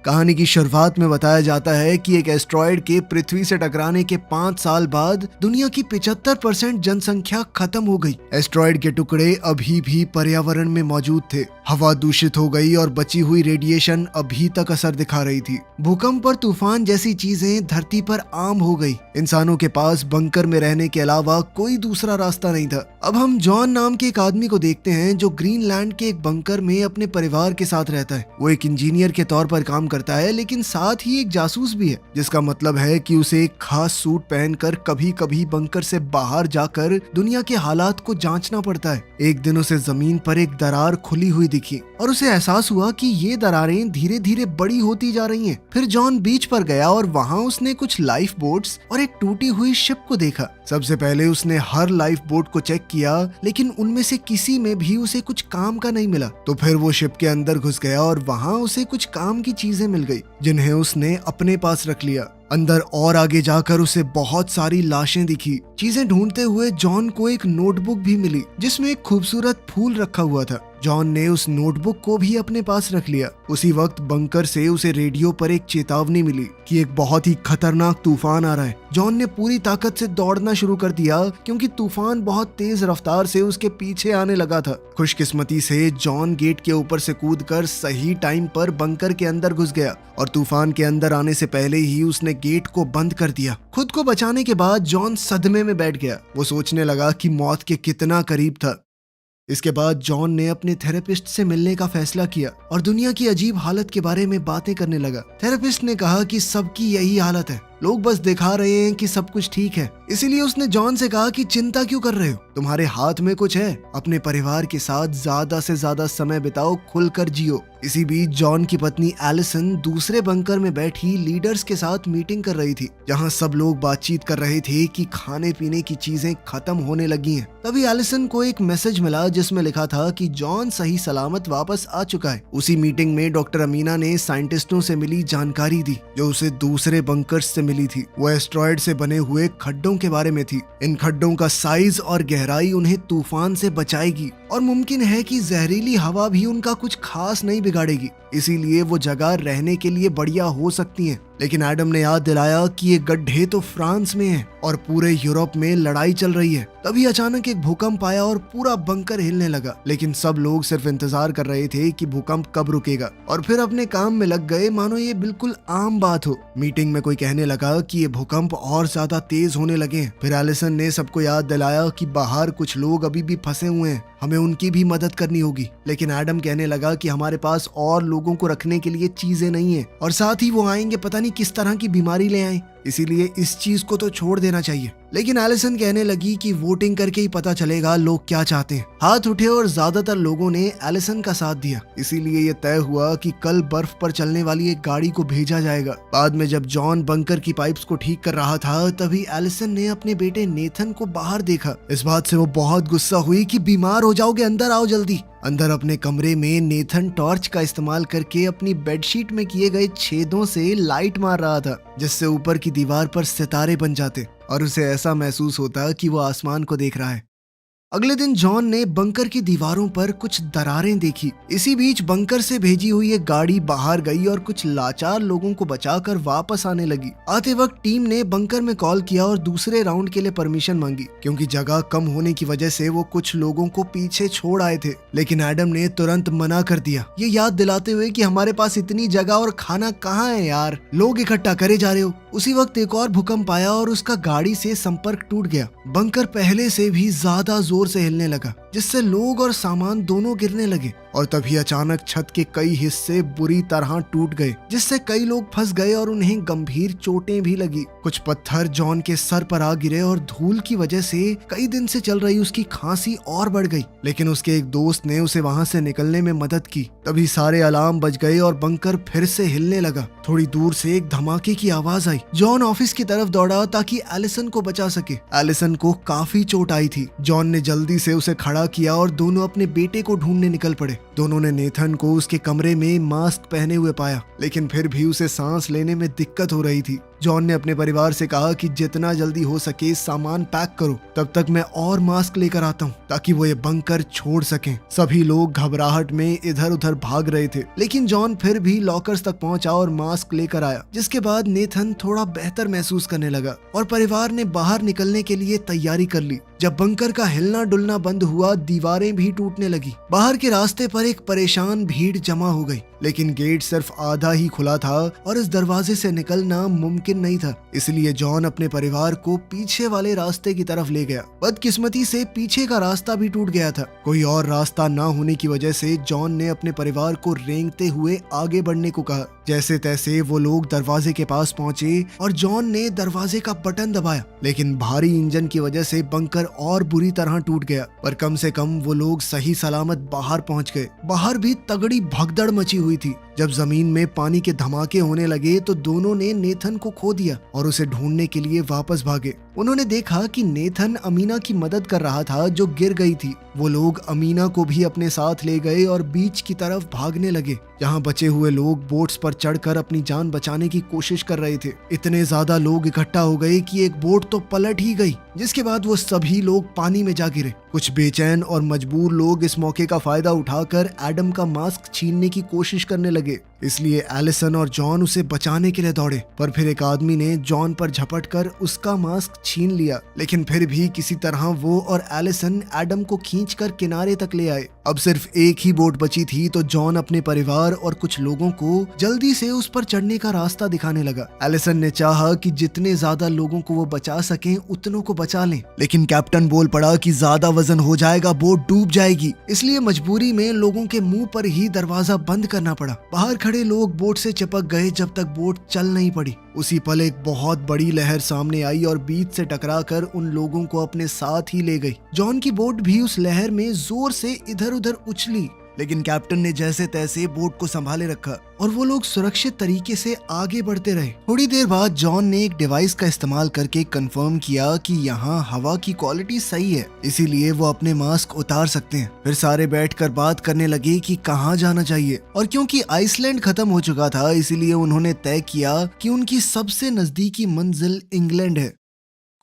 कहानी की शुरुआत में बताया जाता है कि एक एस्ट्रॉयड के पृथ्वी से टकराने के 5 साल बाद दुनिया की 75% जनसंख्या खत्म हो गई। एस्ट्रॉयड के टुकड़े अभी भी पर्यावरण में मौजूद थे, हवा दूषित हो गई और बची हुई रेडिएशन अभी तक असर दिखा रही थी। भूकंप और तूफान जैसी चीजें धरती पर आम हो गई। इंसानों के पास बंकर में रहने के अलावा कोई दूसरा रास्ता नहीं था। अब हम जॉन नाम के एक आदमी को देखते हैं जो ग्रीनलैंड के एक बंकर में अपने परिवार के साथ रहता है। वो एक इंजीनियर के तौर पर काम करता है, लेकिन साथ ही एक जासूस भी है, जिसका मतलब है कि उसे एक खास सूट पहनकर कभी कभी बंकर से बाहर जाकर दुनिया के हालात को जांचना पड़ता है। एक दिन उसे जमीन पर एक दरार खुली हुई दिखी और उसे एहसास हुआ कि ये दरारें धीरे धीरे बड़ी होती जा रही हैं। फिर जॉन बीच पर गया और वहाँ उसने कुछ लाइफ बोट्स और एक टूटी हुई शिप को देखा। सबसे पहले उसने हर लाइफ बोट को चेक किया, लेकिन उनमें से किसी में भी उसे कुछ काम का नहीं मिला। तो फिर वो शिप के अंदर घुस गया और वहाँ उसे कुछ काम की चीजें मिल गई, जिन्हें उसने अपने पास रख लिया। अंदर और आगे जाकर उसे बहुत सारी लाशें दिखी। चीजें ढूंढते हुए जॉन को एक नोटबुक भी मिली, जिसमें एक खूबसूरत फूल रखा हुआ था। जॉन ने उस नोटबुक को भी अपने पास रख लिया। उसी वक्त बंकर से उसे रेडियो पर एक चेतावनी मिली कि एक बहुत ही खतरनाक तूफान आ रहा है। जॉन ने पूरी ताकत से दौड़ना शुरू कर दिया, क्योंकि तूफान बहुत तेज रफ्तार से उसके पीछे आने लगा था। खुशकिस्मती से जॉन गेट के ऊपर से कूदकर सही टाइम पर बंकर के अंदर घुस गया और तूफान के अंदर आने से पहले ही उसने गेट को बंद कर दिया। खुद को बचाने के बाद जॉन सदमे में बैठ गया। वो सोचने लगा कि मौत के कितना करीब था। इसके बाद जॉन ने अपने थेरेपिस्ट से मिलने का फैसला किया और दुनिया की अजीब हालत के बारे में बातें करने लगा। थेरेपिस्ट ने कहा कि सबकी यही हालत है, लोग बस दिखा रहे हैं कि सब कुछ ठीक है। इसीलिए उसने जॉन से कहा कि चिंता क्यों कर रहे हो, तुम्हारे हाथ में कुछ है। अपने परिवार के साथ ज्यादा से ज्यादा समय बिताओ, खुलकर जियो। इसी बीच जॉन की पत्नी एलिसन दूसरे बंकर में बैठी लीडर्स के साथ मीटिंग कर रही थी, जहां सब लोग बातचीत कर रहे थे कि खाने पीने की चीजें खत्म होने लगी हैं। तभी एलिसन को एक मैसेज मिला जिसमें लिखा था कि जॉन सही सलामत वापस आ चुका है। उसी मीटिंग में डॉक्टर अमीना ने साइंटिस्टों से मिली जानकारी दी, जो उसे दूसरे बंकर्स से मिली थी। वो एस्ट्रॉयड से बने हुए खड्डों के बारे में थी। इन खड्डों का साइज और गहराई उन्हें तूफान से बचाएगी और मुमकिन है कि जहरीली हवा भी उनका कुछ खास नहीं बिगाड़ेगी। इसीलिए वो जगह रहने के लिए बढ़िया हो सकती है। लेकिन एडम ने याद दिलाया कि ये गड्ढे तो फ्रांस में हैं और पूरे यूरोप में लड़ाई चल रही है। तभी अचानक एक भूकंप आया और पूरा बंकर हिलने लगा। लेकिन सब लोग सिर्फ इंतजार कर रहे थे कि भूकंप कब रुकेगा और फिर अपने काम में लग गए, मानो ये बिल्कुल आम बात हो। मीटिंग में कोई कहने लगा कि ये भूकंप और ज्यादा तेज होने लगे हैं। फिर एलिसन ने सबको याद दिलाया कि बाहर कुछ लोग अभी भी फंसे हुए हैं, हमें उनकी भी मदद करनी होगी। लेकिन एडम कहने लगा कि हमारे पास और लोगों को रखने के लिए चीजें नहीं है और साथ ही वो आएंगे पता नहीं किस तरह की बीमारी ले आए, इसीलिए इस चीज को तो छोड़ देना चाहिए। लेकिन एलिसन कहने लगी कि वोटिंग करके ही पता चलेगा लोग क्या चाहते हैं। हाथ उठे और ज्यादातर लोगों ने एलिसन का साथ दिया। इसीलिए ये तय हुआ कि कल बर्फ पर चलने वाली एक गाड़ी को भेजा जाएगा। बाद में जब जॉन बंकर की पाइप्स को ठीक कर रहा था, तभी एलिसन ने अपने बेटे नेथन को बाहर देखा। इस बात से वो बहुत गुस्सा हुई कि बीमार हो जाओगे, अंदर आओ जल्दी। अंदर अपने कमरे में नेथन टॉर्च का इस्तेमाल करके अपनी बेडशीट में किए गए छेदों से लाइट मार रहा था, जिससे ऊपर की दीवार पर सितारे बन जाते और उसे ऐसा महसूस होता कि वो आसमान को देख रहा है। अगले दिन जॉन ने बंकर की दीवारों पर कुछ दरारें देखी। इसी बीच बंकर से भेजी हुई एक गाड़ी बाहर गई और कुछ लाचार लोगों को बचाकर वापस आने लगी। आते वक्त टीम ने बंकर में कॉल किया और दूसरे राउंड के लिए परमिशन मांगी, क्योंकि जगह कम होने की वजह से वो कुछ लोगों को पीछे छोड़ आए थे। लेकिन एडम ने तुरंत मना कर दिया, ये याद दिलाते हुए कि हमारे पास इतनी जगह और खाना कहाँ है यार, लोग इकट्ठा करे जा रहे हो। उसी वक्त एक और भूकंप आया और उसका गाड़ी से संपर्क टूट गया। बंकर पहले से भी ज्यादा जोर से हिलने लगा, जिससे लोग और सामान दोनों गिरने लगे और तभी अचानक छत के कई हिस्से बुरी तरह टूट गए, जिससे कई लोग फंस गए और उन्हें गंभीर चोटें भी लगी। कुछ पत्थर जॉन के सर पर आ गिरे और धूल की वजह से कई दिन से चल रही उसकी खांसी और बढ़ गई। लेकिन उसके एक दोस्त ने उसे वहां से निकलने में मदद की। तभी सारे अलार्म बज गए और बंकर फिर से हिलने लगा। थोड़ी दूर से एक धमाके की आवाज आई। जॉन ऑफिस की तरफ दौड़ा ताकि एलिसन को बचा सके। एलिसन को काफी चोट आई थी। जॉन ने जल्दी से उसे खड़ा किया और दोनों अपने बेटे को ढूंढने निकल पड़े। दोनों ने नेथन को उसके कमरे में मास्क पहने हुए पाया, लेकिन फिर भी उसे सांस लेने में दिक्कत हो रही थी। जॉन ने अपने परिवार से कहा कि जितना जल्दी हो सके सामान पैक करो, तब तक मैं और मास्क लेकर आता हूँ ताकि वो ये बंकर छोड़ सकें। सभी लोग घबराहट में इधर उधर भाग रहे थे, लेकिन जॉन फिर भी लॉकर्स तक पहुंचा और मास्क लेकर आया, जिसके बाद नेथन थोड़ा बेहतर महसूस करने लगा और परिवार ने बाहर निकलने के लिए तैयारी कर ली। जब बंकर का हिलना डुलना बंद हुआ, दीवारें भी टूटने लगी। बाहर के रास्ते पर एक परेशान भीड़ जमा हो गई, लेकिन गेट सिर्फ आधा ही खुला था और इस दरवाजे से निकलना मुमकिन नहीं था। इसलिए जॉन अपने परिवार को पीछे वाले रास्ते की तरफ ले गया। बदकिस्मती से पीछे का रास्ता भी टूट गया था। कोई और रास्ता ना होने की वजह से जॉन ने अपने परिवार को रेंगते हुए आगे बढ़ने को कहा। जैसे तैसे वो लोग दरवाजे के पास पहुंचे और जॉन ने दरवाजे का बटन दबाया, लेकिन भारी इंजन की वजह से बंकर और बुरी तरह टूट गया। पर कम से कम वो लोग सही सलामत बाहर पहुंच गए। बाहर भी तगड़ी भगदड़ मची हुई थी। जब जमीन में पानी के धमाके होने लगे तो दोनों ने नेथन को खो दिया और उसे ढूंढने के लिए वापस भागे। उन्होंने देखा कि नेथन अमीना की मदद कर रहा था जो गिर गई थी। वो लोग अमीना को भी अपने साथ ले गए और बीच की तरफ भागने लगे, जहां बचे हुए लोग बोट्स पर चढ़कर अपनी जान बचाने की कोशिश कर रहे थे। इतने ज्यादा लोग इकट्ठा हो गए कि एक बोट तो पलट ही गई, जिसके बाद वो सभी लोग पानी में जा गिरे। कुछ बेचैन और मजबूर लोग इस मौके का फायदा उठाकर एडम का मास्क छीनने की कोशिश करने लगे, इसलिए एलिसन और जॉन उसे बचाने के लिए दौड़े। पर फिर एक आदमी ने जॉन पर झपटकर उसका मास्क छीन लिया, लेकिन फिर भी किसी तरह वो और एलिसन एडम को खींचकर किनारे तक ले आए। अब सिर्फ एक ही बोट बची थी तो जॉन अपने परिवार और कुछ लोगों को जल्दी से उस पर चढ़ने का रास्ता दिखाने लगा। एलिसन ने चाहा कि जितने ज्यादा लोगों को वो बचा सकें उतनों को बचा लें, लेकिन कैप्टन बोल पड़ा कि ज्यादा वजन हो जाएगा, बोट डूब जाएगी। इसलिए मजबूरी में लोगों के मुंह पर ही दरवाजा बंद करना पड़ा। बाहर खड़े लोग बोट से चिपक गए जब तक बोट चल नहीं पड़ी। उसी पल एक बहुत बड़ी लहर सामने आई और बीच से टकराकर उन लोगों को अपने साथ ही ले गई। जॉन की बोट भी उस लहर में जोर से इधर उधर उछली, लेकिन कैप्टन ने जैसे तैसे बोट को संभाले रखा और वो लोग सुरक्षित तरीके से आगे बढ़ते रहे। थोड़ी देर बाद जॉन ने एक डिवाइस का इस्तेमाल करके कंफर्म किया कि यहाँ हवा की क्वालिटी सही है, इसीलिए वो अपने मास्क उतार सकते हैं। फिर सारे बैठकर बात करने लगे कि कहाँ जाना चाहिए, और क्योंकि आइसलैंड खत्म हो चुका था इसीलिए उन्होंने तय किया कि उनकी सबसे नजदीकी मंजिल इंग्लैंड है।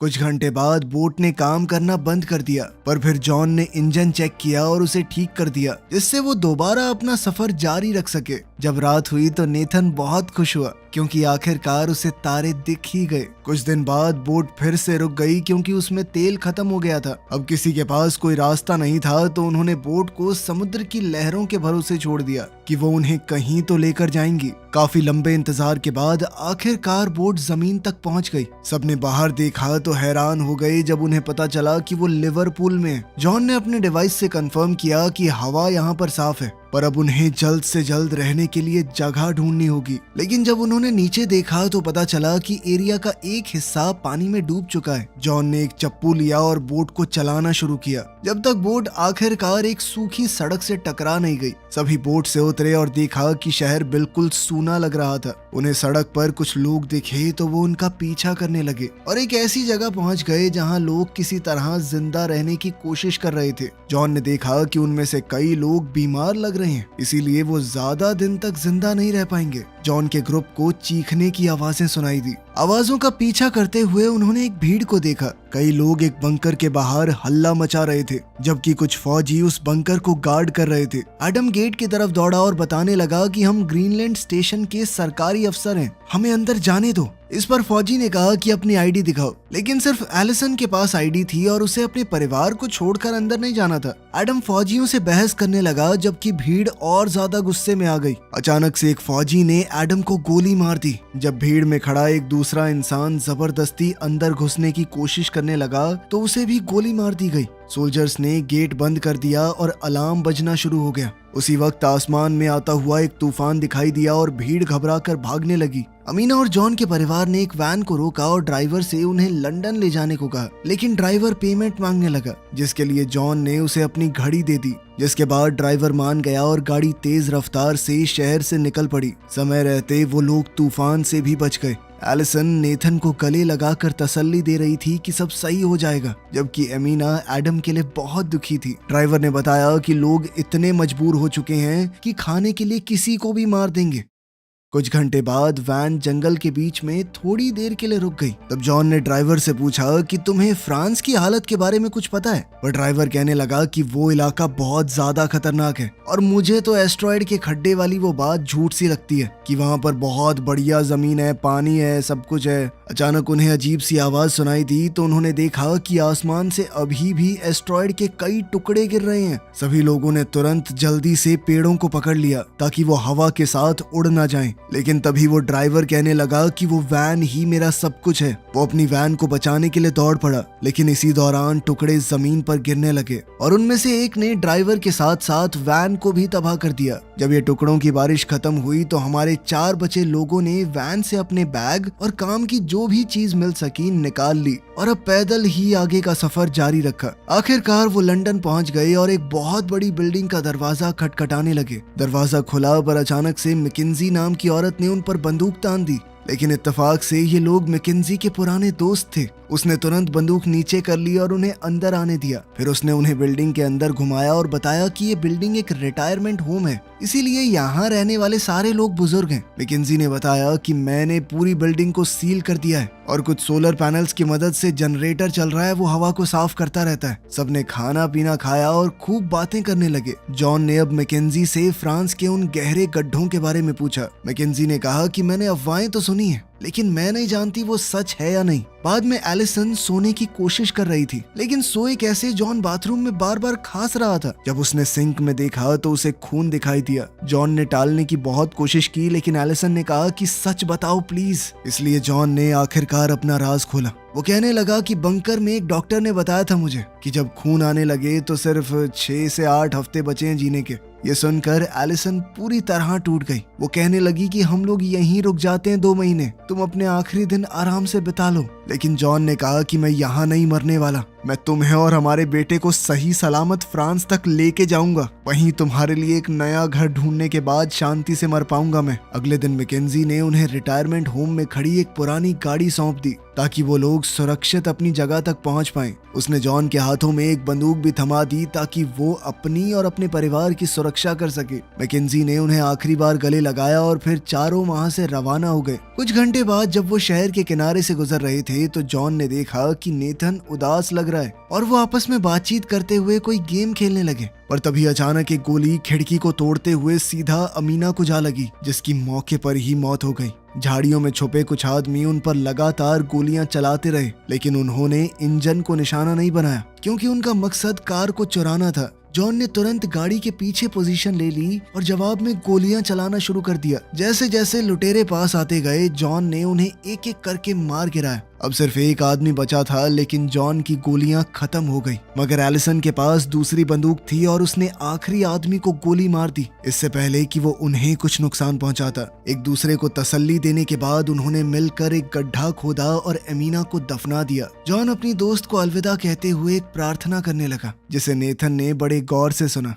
कुछ घंटे बाद बोट ने काम करना बंद कर दिया, पर फिर जॉन ने इंजन चेक किया और उसे ठीक कर दिया, जिससे वो दोबारा अपना सफर जारी रख सके। जब रात हुई तो नेथन बहुत खुश हुआ क्योंकि आखिरकार उसे तारे दिख ही गए। कुछ दिन बाद बोट फिर से रुक गई क्योंकि उसमें तेल खत्म हो गया था। अब किसी के पास कोई रास्ता नहीं था तो उन्होंने बोट को समुद्र की लहरों के भरोसे छोड़ दिया कि वो उन्हें कहीं तो लेकर जाएंगी। काफी लंबे इंतजार के बाद आखिरकार बोट जमीन तक पहुंच गई। सबने बाहर देखा तो हैरान हो गए जब उन्हें पता चला कि वो लिवरपूल में है। जॉन ने अपने डिवाइस से कंफर्म किया कि हवा यहाँ पर साफ है, पर अब उन्हें जल्द से जल्द रहने के लिए जगह ढूंढनी होगी। लेकिन जब उन्होंने नीचे देखा तो पता चला कि एरिया का एक हिस्सा पानी में डूब चुका है। जॉन ने एक चप्पू लिया और बोट को चलाना शुरू किया, जब तक बोट आखिरकार एक सूखी सड़क से टकरा नहीं गई। सभी बोट से उतरे और देखा कि शहर बिल्कुल सूना लग रहा था। उन्हें सड़क पर कुछ लोग दिखे तो वो उनका पीछा करने लगे और एक ऐसी जगह पहुंच गए जहां लोग किसी तरह जिंदा रहने की कोशिश कर रहे थे। जॉन ने देखा कि उनमें से कई लोग बीमार लग रहे हैं, इसीलिए वो ज्यादा दिन तक जिंदा नहीं रह पाएंगे। जॉन के ग्रुप को चीखने की आवाजें सुनाई दी। आवाजों का पीछा करते हुए उन्होंने एक भीड़ को देखा। कई लोग एक बंकर के बाहर हल्ला मचा रहे थे, जबकि कुछ फौजी उस बंकर को गार्ड कर रहे थे। एडम गेट की तरफ दौड़ा और बताने लगा कि हम ग्रीनलैंड स्टेशन के सरकारी अफसर हैं, हमें अंदर जाने दो। इस पर फौजी ने कहा कि अपनी आईडी दिखाओ, लेकिन सिर्फ एलिसन के पास आईडी थी और उसे अपने परिवार को छोड़कर अंदर नहीं जाना था। एडम फौजियों से बहस करने लगा, जबकि भीड़ और ज्यादा गुस्से में आ गई। अचानक से एक फौजी ने एडम को गोली मार दी। जब भीड़ में खड़ा एक दूसरा इंसान जबरदस्ती अंदर घुसने की कोशिश करने लगा तो उसे भी गोली मार दी गई। सोल्जर्स ने गेट बंद कर दिया और अलार्म बजना शुरू हो गया। उसी वक्त आसमान में आता हुआ एक तूफान दिखाई दिया और भीड़ घबराकर भागने लगी। अमीना और जॉन के परिवार ने एक वैन को रोका और ड्राइवर से उन्हें लंदन ले जाने को कहा, लेकिन ड्राइवर पेमेंट मांगने लगा, जिसके लिए जॉन ने उसे अपनी घड़ी दे दी। जिसके बाद ड्राइवर मान गया और गाड़ी तेज रफ्तार से शहर से निकल पड़ी। समय रहते वो लोग तूफान से भी बच गए। एलिसन नेथन को गले लगाकर तसल्ली दे रही थी कि सब सही हो जाएगा, जबकि एमिना एडम के लिए बहुत दुखी थी। ड्राइवर ने बताया कि लोग इतने मजबूर हो चुके हैं कि खाने के लिए किसी को भी मार देंगे। कुछ घंटे बाद वैन जंगल के बीच में थोड़ी देर के लिए रुक गई। तब जॉन ने ड्राइवर से पूछा कि तुम्हें फ्रांस की हालत के बारे में कुछ पता है? पर ड्राइवर कहने लगा कि वो इलाका बहुत ज्यादा खतरनाक है और मुझे तो एस्ट्रॉयड के खड्डे वाली वो बात झूठ सी लगती है कि वहाँ पर बहुत बढ़िया जमीन है, पानी है, सब कुछ है। अचानक उन्हें अजीब सी आवाज सुनाई दी तो उन्होंने देखा कि आसमान से अभी भी एस्ट्रॉयड के कई टुकड़े गिर रहे हैं। सभी लोगों ने तुरंत जल्दी से पेड़ों को पकड़ लिया ताकि वो हवा के साथ उड़ ना जाएं। लेकिन तभी वो ड्राइवर कहने लगा कि वो वैन ही मेरा सब कुछ है। वो अपनी वैन को बचाने के लिए दौड़ पड़ा, लेकिन इसी दौरान टुकड़े जमीन पर गिरने लगे और उनमें से एक ने ड्राइवर के साथ साथ वैन को भी तबाह कर दिया। जब ये टुकड़ों की बारिश खत्म हुई तो हमारे 4 बचे लोगों ने वैन से अपने बैग और काम की जो भी चीज मिल सकी निकाल ली और अब पैदल ही आगे का सफर जारी रखा। आखिरकार वो लंदन पहुंच गए और एक बहुत बड़ी बिल्डिंग का दरवाजा खटखटाने लगे। दरवाजा खुला पर अचानक से मैकेंजी नाम की औरत ने उन पर बंदूक तान दी, लेकिन इत्तेफाक से ये लोग मैकेंजी के पुराने दोस्त थे। उसने तुरंत बंदूक नीचे कर ली और उन्हें अंदर आने दिया। फिर उसने उन्हें बिल्डिंग के अंदर घुमाया और बताया कि ये बिल्डिंग एक रिटायरमेंट होम है, इसीलिए यहाँ रहने वाले सारे लोग बुजुर्ग हैं। मैकेंजी ने बताया कि मैंने पूरी बिल्डिंग को सील कर दिया है और कुछ सोलर पैनल्स की मदद से जनरेटर चल रहा है, वो हवा को साफ करता रहता है। सबने खाना पीना खाया और खूब बातें करने लगे। जॉन ने अब मैकेंजी से फ्रांस के उन गहरे गड्ढों के बारे में पूछा। मैकेंजी ने कहा कि मैंने अफवाहें तो सुनी है, लेकिन मैं नहीं जानती वो सच है या नहीं। बाद में एलिसन सोने की कोशिश कर रही थी, लेकिन सोए कैसे? जॉन बाथरूम में बार बार खांस रहा था। जब उसने सिंक में देखा तो उसे खून दिखाई दिया। जॉन ने टालने की बहुत कोशिश की, लेकिन एलिसन ने कहा कि सच बताओ प्लीज। इसलिए जॉन ने आखिरकार अपना राज खोला। वो कहने लगा कि बंकर में एक डॉक्टर ने बताया था मुझे कि जब खून आने लगे तो सिर्फ 6 से 8 हफ्ते बचे हैं जीने के। ये सुनकर एलिसन पूरी तरह टूट गई। वो कहने लगी कि हम लोग यहीं रुक जाते हैं 2 महीने, तुम अपने आखिरी दिन आराम से बिता लो। लेकिन जॉन ने कहा कि मैं यहाँ नहीं मरने वाला, मैं तुम्हें और हमारे बेटे को सही सलामत फ्रांस तक लेके जाऊंगा। वहीं तुम्हारे लिए एक नया घर ढूंढने के बाद शांति से मर पाऊंगा मैं। अगले दिन मैकेंजी ने उन्हें रिटायरमेंट होम में खड़ी एक पुरानी गाड़ी सौंप दी ताकि वो लोग सुरक्षित अपनी जगह तक पहुंच पाएं। उसने जॉन के हाथों में एक बंदूक भी थमा दी ताकि वो अपनी और अपने परिवार की सुरक्षा कर सके। मैकेंजी ने उन्हें आखिरी बार गले लगाया और फिर चारों वहां से रवाना हो गए। कुछ घंटे बाद जब वो शहर के किनारे से गुजर रहे थे तो जॉन ने देखा कि नेथन उदास लग रहा है और वो आपस में बातचीत करते हुए कोई गेम खेलने लगे। पर तभी अचानक एक गोली खिड़की को तोड़ते हुए सीधा अमीना को जा लगी, जिसकी मौके पर ही मौत हो गई। झाड़ियों में छुपे कुछ आदमी उन पर लगातार गोलियां चलाते रहे, लेकिन उन्होंने इंजन को निशाना नहीं बनाया क्योंकि उनका मकसद कार को चुराना था। जॉन ने तुरंत गाड़ी के पीछे पोजीशन ले ली और जवाब में गोलियां चलाना शुरू कर दिया। जैसे जैसे लुटेरे पास आते गए जॉन ने उन्हें एक एक करके मार गिराया। अब सिर्फ एक आदमी बचा था, लेकिन जॉन की गोलियां खत्म हो गई। मगर एलिसन के पास दूसरी बंदूक थी और उसने आखिरी आदमी को गोली मार दी, इससे पहले कि वो उन्हें कुछ नुकसान पहुंचाता। एक दूसरे को तसल्ली देने के बाद उन्होंने मिलकर एक गड्ढा खोदा और एमिना को दफना दिया। जॉन अपनी दोस्त को अलविदा कहते हुए एक प्रार्थना करने लगा, जिसे नेथन ने बड़े गौर से सुना।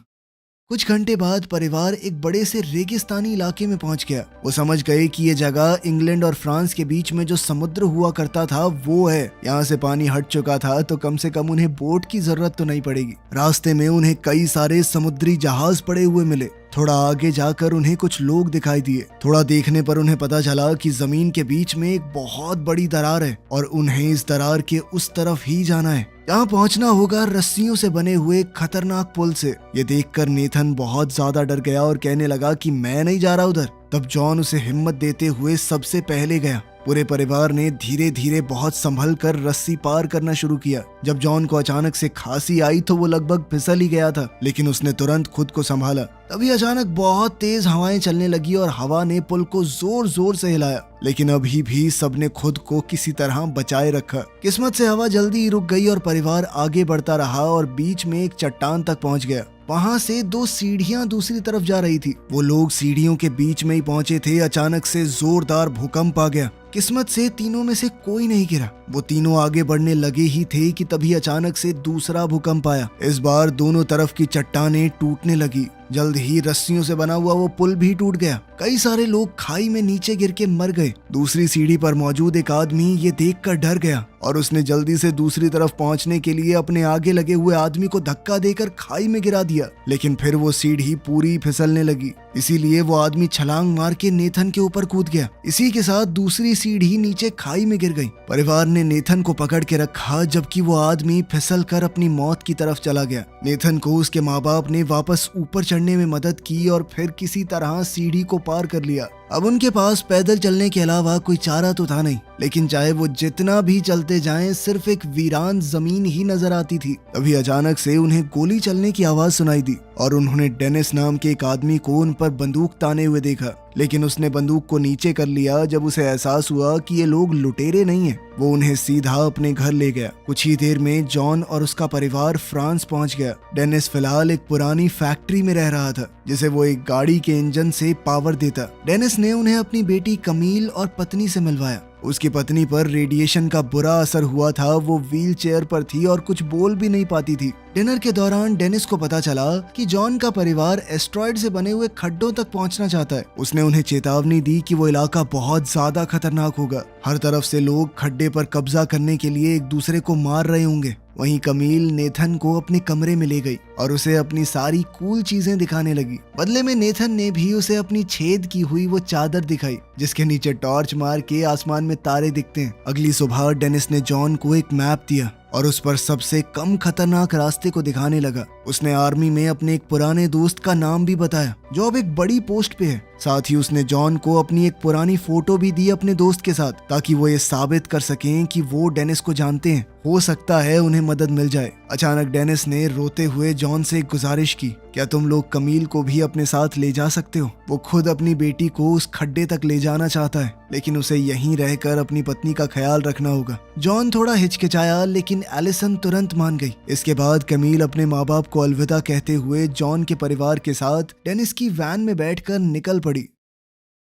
कुछ घंटे बाद परिवार एक बड़े से रेगिस्तानी इलाके में पहुंच गया। वो समझ गए कि ये जगह इंग्लैंड और फ्रांस के बीच में जो समुद्र हुआ करता था वो है। यहाँ से पानी हट चुका था तो कम से कम उन्हें बोट की जरूरत तो नहीं पड़ेगी। रास्ते में उन्हें कई सारे समुद्री जहाज पड़े हुए मिले। थोड़ा आगे जाकर उन्हें कुछ लोग दिखाई दिए। थोड़ा देखने पर उन्हें पता चला कि जमीन के बीच में एक बहुत बड़ी दरार है और उन्हें इस दरार के उस तरफ ही जाना है। यहाँ पहुंचना होगा रस्सियों से बने हुए खतरनाक पुल से। ये देखकर नेथन बहुत ज्यादा डर गया और कहने लगा कि मैं नहीं जा रहा उधर। तब जॉन उसे हिम्मत देते हुए सबसे पहले गया। पूरे परिवार ने धीरे धीरे बहुत संभल कर रस्सी पार करना शुरू किया। जब जॉन को अचानक से खांसी आई तो वो लगभग फिसल ही गया था, लेकिन उसने तुरंत खुद को संभाला। तभी अचानक बहुत तेज हवाएं चलने लगी और हवा ने पुल को जोर जोर से हिलाया, लेकिन अभी भी सबने खुद को किसी तरह बचाए रखा। किस्मत से हवा जल्दी ही रुक गई और परिवार आगे बढ़ता रहा और बीच में एक चट्टान तक पहुंच गया। वहां से 2 सीढ़ियां दूसरी तरफ जा रही थी। वो लोग सीढ़ियों के बीच में ही पहुंचे थे। अचानक से जोरदार भूकंप आ गया। किस्मत से तीनों में से कोई नहीं गिरा। वो तीनों आगे बढ़ने लगे ही थे कि तभी अचानक से दूसरा भूकंप आया। इस बार दोनों तरफ की चट्टानें टूटने लगी जल्द ही रस्सियों से बना हुआ वो पुल भी टूट गया। कई सारे लोग खाई में नीचे गिर के मर गए। दूसरी सीढ़ी पर मौजूद एक आदमी ये देखकर डर गया और उसने जल्दी से दूसरी तरफ पहुंचने के लिए अपने आगे लगे हुए आदमी को धक्का देकर खाई में गिरा दिया, लेकिन फिर वो सीढ़ी पूरी फिसलने लगी। इसीलिए वो आदमी छलांग मार के नेथन के ऊपर कूद गया। इसी के साथ दूसरी सीढ़ी नीचे खाई में गिर गई। परिवार ने नेथन को पकड़ के रखा जबकि वो आदमी फिसल कर अपनी मौत की तरफ चला गया। नेथन को उसके माँ बाप ने वापस ऊपर चढ़ने में मदद की और फिर किसी तरह सीढ़ी को पार कर लिया। अब उनके पास पैदल चलने के अलावा कोई चारा तो था नहीं, लेकिन चाहे वो जितना भी चलते जाएं, सिर्फ एक वीरान जमीन ही नजर आती थी। तभी अचानक से उन्हें गोली चलने की आवाज सुनाई दी और उन्होंने डेनिस नाम के एक आदमी को उन पर बंदूक ताने हुए देखा, लेकिन उसने बंदूक को नीचे कर लिया जब उसे एहसास हुआ कि ये लोग लुटेरे नहीं हैं। वो उन्हें सीधा अपने घर ले गया। कुछ ही देर में जॉन और उसका परिवार फ्रांस पहुंच गया। डेनिस फिलहाल एक पुरानी फैक्ट्री में रह रहा था जिसे वो एक गाड़ी के इंजन से पावर देता। डेनिस ने उन्हें अपनी बेटी कमील और पत्नी से मिलवाया। उसकी पत्नी पर रेडिएशन का बुरा असर हुआ था। वो व्हील चेयर पर थी और कुछ बोल भी नहीं पाती थी। डिनर के दौरान डेनिस को पता चला कि जॉन का परिवार एस्ट्रॉयड से बने हुए खड्डों तक पहुंचना चाहता है। उसने उन्हें चेतावनी दी कि वो इलाका बहुत ज्यादा खतरनाक होगा। हर तरफ से लोग खड्डे पर कब्जा करने के लिए एक दूसरे को मार रहे होंगे। वहीं कमील नेथन को अपने कमरे में ले गई और उसे अपनी सारी कूल चीजें दिखाने लगी। बदले में नेथन ने भी उसे अपनी छेद की हुई वो चादर दिखाई जिसके नीचे टॉर्च मार के आसमान में तारे दिखते हैं। अगली सुबह डेनिस ने जॉन को एक मैप दिया और उस पर सबसे कम खतरनाक रास्ते को दिखाने लगा। उसने आर्मी में अपने एक पुराने दोस्त का नाम भी बताया जो अब एक बड़ी पोस्ट पे है। साथ ही उसने जॉन को अपनी एक पुरानी फोटो भी दी अपने दोस्त के साथ, ताकि वो ये साबित कर सकें कि वो डेनिस को जानते हैं। हो सकता है उन्हें मदद मिल जाए। अचानक डेनिस ने रोते हुए जॉन से एक गुजारिश की, क्या तुम लोग कमील को भी अपने साथ ले जा सकते हो? वो खुद अपनी बेटी को उस खड्डे तक ले जाना चाहता है, लेकिन उसे यहीं रहकर अपनी पत्नी का ख्याल रखना होगा। जॉन थोड़ा हिचकिचाया, लेकिन एलिसन तुरंत मान गई। इसके बाद कमील अपने माँ बाप को अलविदा कहते हुए जॉन के परिवार के साथ डेनिस की वैन में बैठकर निकल पड़ी।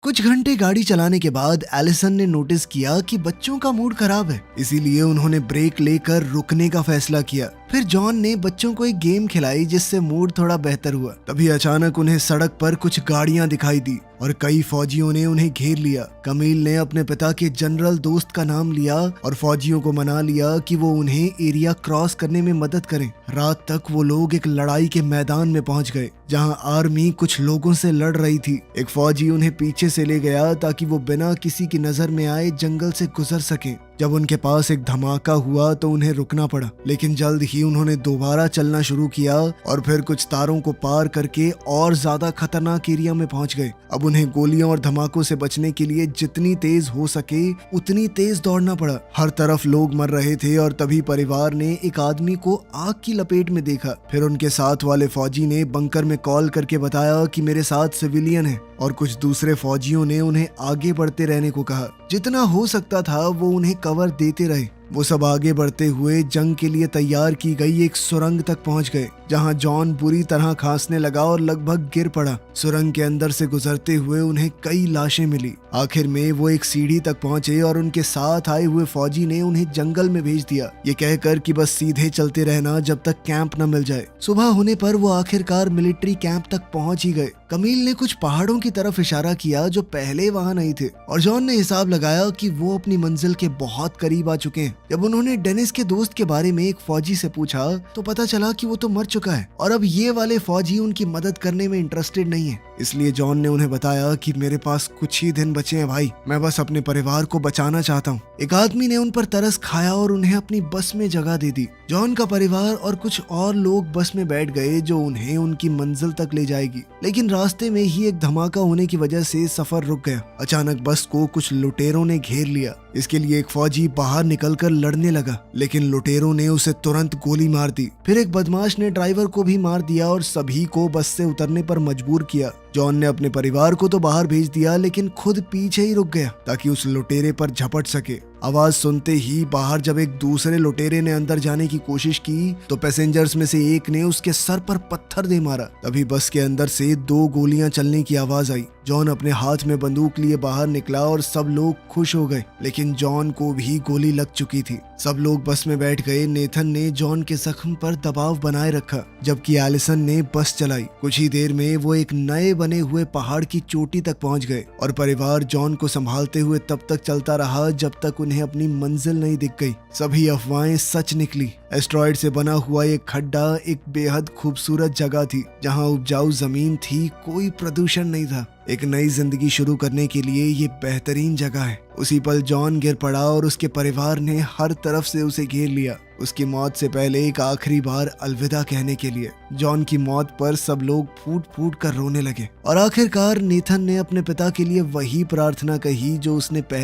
कुछ घंटे गाड़ी चलाने के बाद एलिसन ने नोटिस किया कि बच्चों का मूड खराब है, इसीलिए उन्होंने ब्रेक लेकर रुकने का फैसला किया। फिर जॉन ने बच्चों को एक गेम खिलाई जिससे मूड थोड़ा बेहतर हुआ। तभी अचानक उन्हें सड़क पर कुछ गाड़ियां दिखाई दी और कई फौजियों ने उन्हें घेर लिया। कमील ने अपने पिता के जनरल दोस्त का नाम लिया और फौजियों को मना लिया कि वो उन्हें एरिया क्रॉस करने में मदद करें। रात तक वो लोग एक लड़ाई के मैदान में पहुंच गए जहां आर्मी कुछ लोगों से लड़ रही थी। एक फौजी उन्हें पीछे से ले गया ताकि वो बिना किसी की नजर में आए जंगल से गुजर सकें। जब उनके पास एक धमाका हुआ तो उन्हें रुकना पड़ा, लेकिन जल्द ही उन्होंने दोबारा चलना शुरू किया और फिर कुछ तारों को पार करके और ज्यादा खतरनाक एरिया में पहुंच गए। अब उन्हें गोलियों और धमाकों से बचने के लिए जितनी तेज हो सके उतनी तेज दौड़ना पड़ा। हर तरफ लोग मर रहे थे और तभी परिवार ने एक आदमी को आग की लपेट में देखा। फिर उनके साथ वाले फौजी ने बंकर में कॉल करके बताया कि मेरे साथ सिविलियन है, और कुछ दूसरे फौजियों ने उन्हें आगे बढ़ते रहने को कहा। जितना हो सकता था वो उन्हें कवर देते रहे। वो सब आगे बढ़ते हुए जंग के लिए तैयार की गई एक सुरंग तक पहुंच गए, जहां जॉन बुरी तरह खांसने लगा और लगभग गिर पड़ा। सुरंग के अंदर से गुजरते हुए उन्हें कई लाशें मिली। आखिर में वो एक सीढ़ी तक पहुंचे और उनके साथ आए हुए फौजी ने उन्हें जंगल में भेज दिया, ये कहकर कि बस सीधे चलते रहना जब तक कैंप न मिल जाए। सुबह होने पर वो आखिरकार मिलिट्री कैंप तक पहुंच ही गए। कमील ने कुछ पहाड़ों की तरफ इशारा किया जो पहले वहां नहीं थे, और जॉन ने हिसाब लगाया कि वो अपनी मंजिल के बहुत करीब आ चुके हैं। जब उन्होंने डेनिस के दोस्त के बारे में एक फौजी से पूछा तो पता चला कि वो तो मर चुका है और अब ये वाले फौजी उनकी मदद करने में इंटरेस्टेड नहीं है। इसलिए जॉन ने उन्हें बताया कि मेरे पास कुछ ही दिन बचे हैं भाई, मैं बस अपने परिवार को बचाना चाहता हूँ। एक आदमी ने उन पर तरस खाया और उन्हें अपनी बस में जगह दे दी। जॉन का परिवार और कुछ और लोग बस में बैठ गए जो उन्हें उनकी मंजिल तक ले जाएगी, लेकिन रास्ते में ही एक धमाका होने की वजह से सफर रुक गया। अचानक बस को कुछ लुटेरों ने घेर लिया। इसके लिए एक फौजी बाहर निकलकर लड़ने लगा, लेकिन लुटेरों ने उसे तुरंत गोली मार दी। फिर एक बदमाश ने ड्राइवर को भी मार दिया और सभी को बस से उतरने पर मजबूर किया। जॉन ने अपने परिवार को तो बाहर भेज दिया, लेकिन खुद पीछे ही रुक गया ताकि उस लुटेरे पर झपट सके। आवाज सुनते ही बाहर जब एक दूसरे लुटेरे ने अंदर जाने की कोशिश की तो पैसेंजर्स में से एक ने उसके सर पर पत्थर दे मारा। तभी बस के अंदर से 2 गोलियां चलने की आवाज आई। जॉन अपने हाथ में बंदूक लिए बाहर निकला और सब लोग खुश हो गए, लेकिन जॉन को भी गोली लग चुकी थी। सब लोग बस में बैठ गए। नेथन ने जॉन के जख्म पर दबाव बनाए रखा, जबकि एलिसन ने बस चलाई। कुछ ही देर में वो एक नए बने हुए पहाड़ की चोटी तक पहुंच गए और परिवार जॉन को संभालते हुए तब तक चलता रहा जब तक उन्हें अपनी मंजिल नहीं दिख गई। सभी अफवाहें सच निकली। एस्ट्रॉयड से बना हुआ एक खड्डा एक बेहद खूबसूरत जगह थी, जहां उपजाऊ जमीन थी, कोई प्रदूषण नहीं था। एक नई जिंदगी शुरू करने के लिए ये बेहतरीन जगह है। उसी पल जॉन गिर पड़ा और उसके परिवार ने हर तरफ से उसे घेर लिया, उसकी मौत से पहले एक आखिरी बार अलविदा कहने के लिए। जॉन की मौत पर सब लोग फूट फूट कर रोने लगे और आखिरकार नेथन ने अपने पिता के लिए वही प्रार्थना कही जो उसने पहले